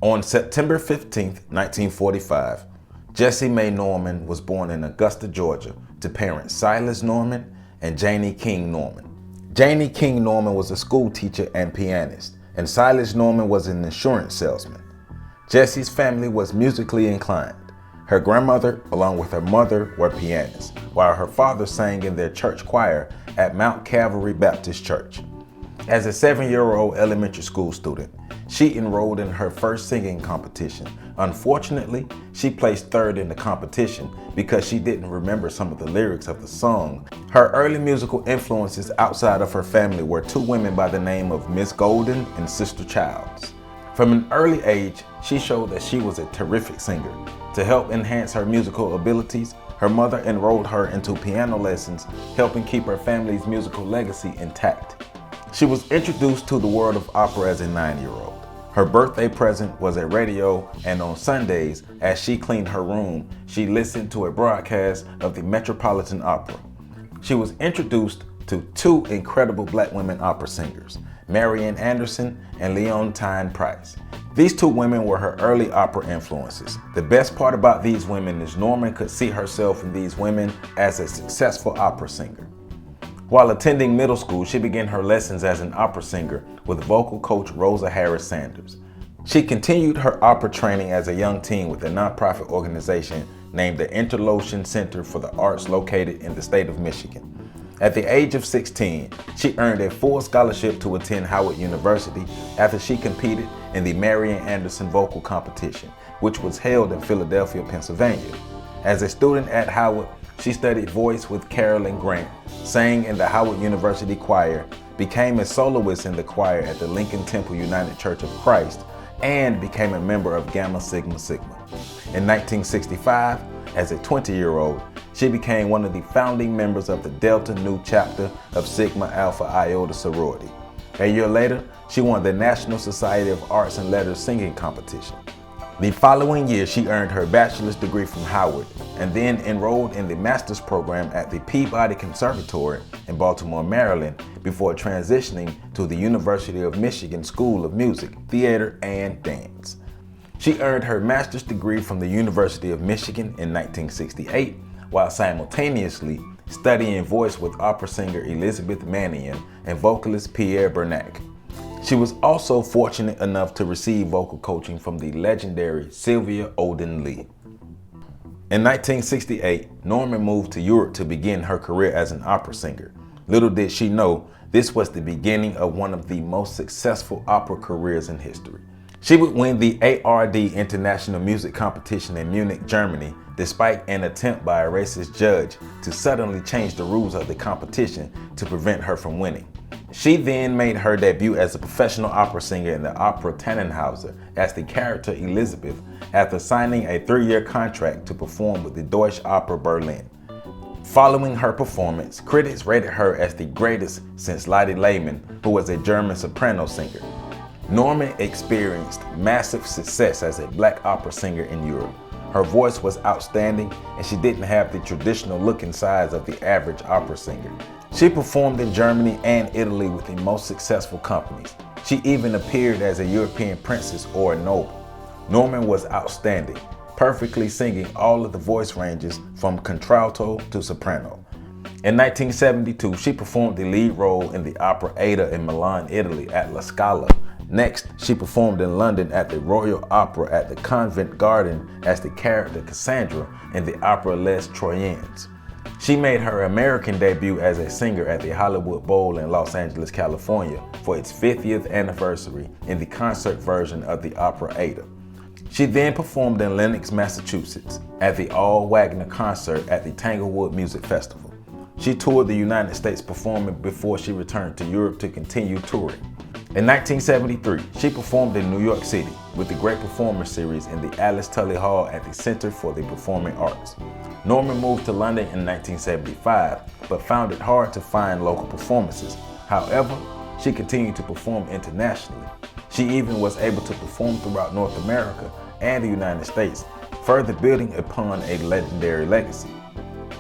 On September 15, 1945, Jessye Mae Norman was born in Augusta, Georgia, to parents Silas Norman and Janie King Norman. Janie King Norman was a school teacher and pianist, and Silas Norman was an insurance salesman. Jessye's family was musically inclined. Her grandmother, along with her mother, were pianists, while her father sang in their church choir at Mount Calvary Baptist Church. As a 7-year-old elementary school student, she enrolled in her first singing competition. Unfortunately, she placed third in the competition because she didn't remember some of the lyrics of the song. Her early musical influences outside of her family were two women by the name of Miss Golden and Sister Childs. From an early age, she showed that she was a terrific singer. To help enhance her musical abilities, her mother enrolled her into piano lessons, helping keep her family's musical legacy intact. She was introduced to the world of opera as a 9-year-old. Her birthday present was a radio, and on Sundays, as she cleaned her room, she listened to a broadcast of the Metropolitan Opera. She was introduced to two incredible black women opera singers, Marian Anderson and Leontine Price. These two women were her early opera influences. The best part about these women is Norman could see herself in these women as a successful opera singer. While attending middle school, she began her lessons as an opera singer with vocal coach Rosa Harris Sanders. She continued her opera training as a young teen with a nonprofit organization named the Interlochen Center for the Arts located in the state of Michigan. At the age of 16, she earned a full scholarship to attend Howard University after she competed in the Marian Anderson vocal competition, which was held in Philadelphia, Pennsylvania. As a student at Howard, she studied voice with Carolyn Grant, sang in the Howard University Choir, became a soloist in the choir at the Lincoln Temple United Church of Christ, and became a member of Gamma Sigma Sigma. In 1965, as a 20-year-old, she became one of the founding members of the Delta Nu chapter of Sigma Alpha Iota sorority. A year later, she won the National Society of Arts and Letters singing competition. The following year, she earned her bachelor's degree from Howard and then enrolled in the master's program at the Peabody Conservatory in Baltimore, Maryland, before transitioning to the University of Michigan School of Music, Theater, and Dance. She earned her master's degree from the University of Michigan in 1968, while simultaneously studying voice with opera singer Elizabeth Mannion and vocalist Pierre Bernac. She was also fortunate enough to receive vocal coaching from the legendary Sylvia Olden Lee. In 1968, Norman moved to Europe to begin her career as an opera singer. Little did she know, this was the beginning of one of the most successful opera careers in history. She would win the ARD International Music Competition in Munich, Germany, despite an attempt by a racist judge to suddenly change the rules of the competition to prevent her from winning. She then made her debut as a professional opera singer in the opera Tannhäuser as the character Elizabeth after signing a 3-year contract to perform with the Deutsche Oper Berlin. Following her performance, critics rated her as the greatest since Lottie Lehmann, who was a German soprano singer. Norman experienced massive success as a black opera singer in Europe. Her voice was outstanding, and she didn't have the traditional look and size of the average opera singer. She performed in Germany and Italy with the most successful companies. She even appeared as a European princess or a noble. Norman was outstanding, perfectly singing all of the voice ranges from contralto to soprano. In 1972, she performed the lead role in the opera Ada in Milan, Italy at La Scala. Next, she performed in London at the Royal Opera at the Covent Garden as the character Cassandra in the opera Les Troyens. She made her American debut as a singer at the Hollywood Bowl in Los Angeles, California for its 50th anniversary in the concert version of the opera Ada. She then performed in Lenox, Massachusetts at the All Wagner concert at the Tanglewood Music Festival. She toured the United States performing before she returned to Europe to continue touring. In 1973, she performed in New York City with the Great Performers Series in the Alice Tully Hall at the Center for the Performing Arts. Norman moved to London in 1975, but found it hard to find local performances. However, she continued to perform internationally. She even was able to perform throughout North America and the United States, further building upon a legendary legacy.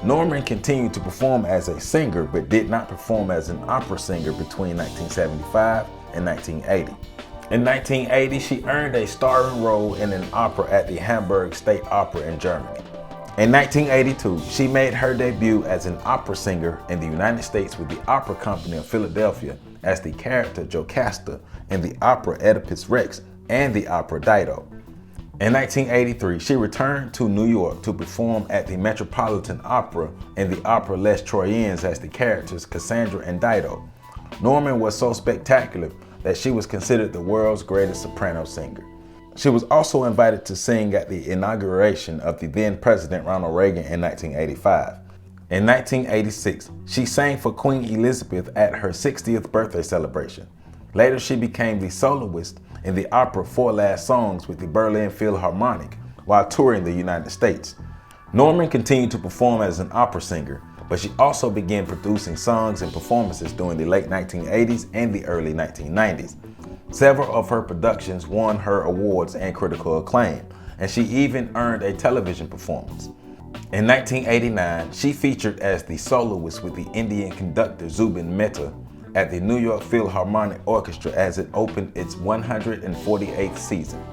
Norman continued to perform as a singer, but did not perform as an opera singer between 1975 and 1980. In 1980, she earned a starring role in an opera at the Hamburg State Opera in Germany. In 1982, she made her debut as an opera singer in the United States with the Opera Company of Philadelphia as the character Jocasta in the opera Oedipus Rex and the opera Dido. In 1983, she returned to New York to perform at the Metropolitan Opera in the opera Les Troyens as the characters Cassandra and Dido. Norman was so spectacular that she was considered the world's greatest soprano singer. She was also invited to sing at the inauguration of the then President Ronald Regan in 1985. In 1986, she sang for Queen Elizabeth at her 60th birthday celebration. Later, she became the soloist in the opera Four Last Songs with the Berlin Philharmonic while touring the United States. Norman continued to perform as an opera singer, but she also began producing songs and performances during the late 1980s and the early 1990s. Several of her productions won her awards and critical acclaim, and she even earned a television performance. In 1989, she featured as the soloist with the Indian conductor Zubin Mehta at the New York Philharmonic Orchestra as it opened its 148th season.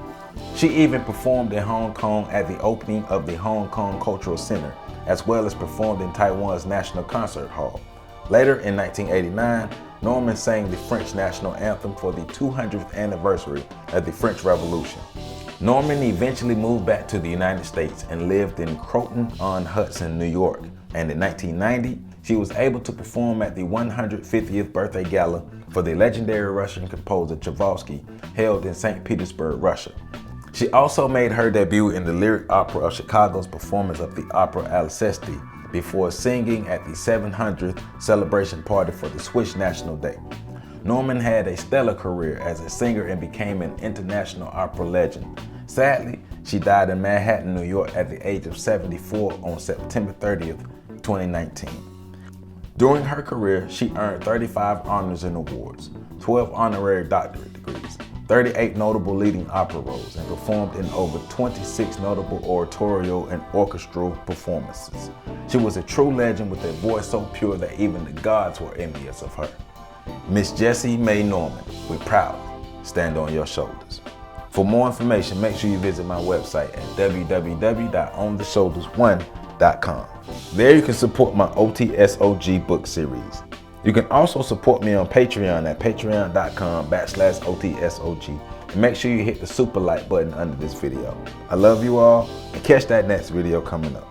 She even performed in Hong Kong at the opening of the Hong Kong Cultural Center, as well as performed in Taiwan's National Concert Hall. Later in 1989, Norman sang the French national anthem for the 200th anniversary of the French Revolution. Norman eventually moved back to the United States and lived in Croton-on-Hudson, New York, and in 1990, she was able to perform at the 150th birthday gala for the legendary Russian composer Tchaikovsky, held in St. Petersburg, Russia. She also made her debut in the Lyric Opera of Chicago's performance of the opera Alceste before singing at the 700th celebration party for the Swiss National Day. Norman had a stellar career as a singer and became an international opera legend. Sadly, she died in Manhattan, New York at the age of 74 on September 30th, 2019. During her career, she earned 35 honors and awards, 12 honorary doctorate degrees, 38 notable leading opera roles, and performed in over 26 notable oratorio and orchestral performances. She was a true legend with a voice so pure that even the gods were envious of her. Miss Jessye May Norman, we proudly stand on your shoulders. For more information, make sure you visit my website at www.ontheshoulders1.com. There you can support my OTSOG book series. You can also support me on Patreon at patreon.com/OTSOG. And make sure you hit the super like button under this video. I love you all, and catch that next video coming up.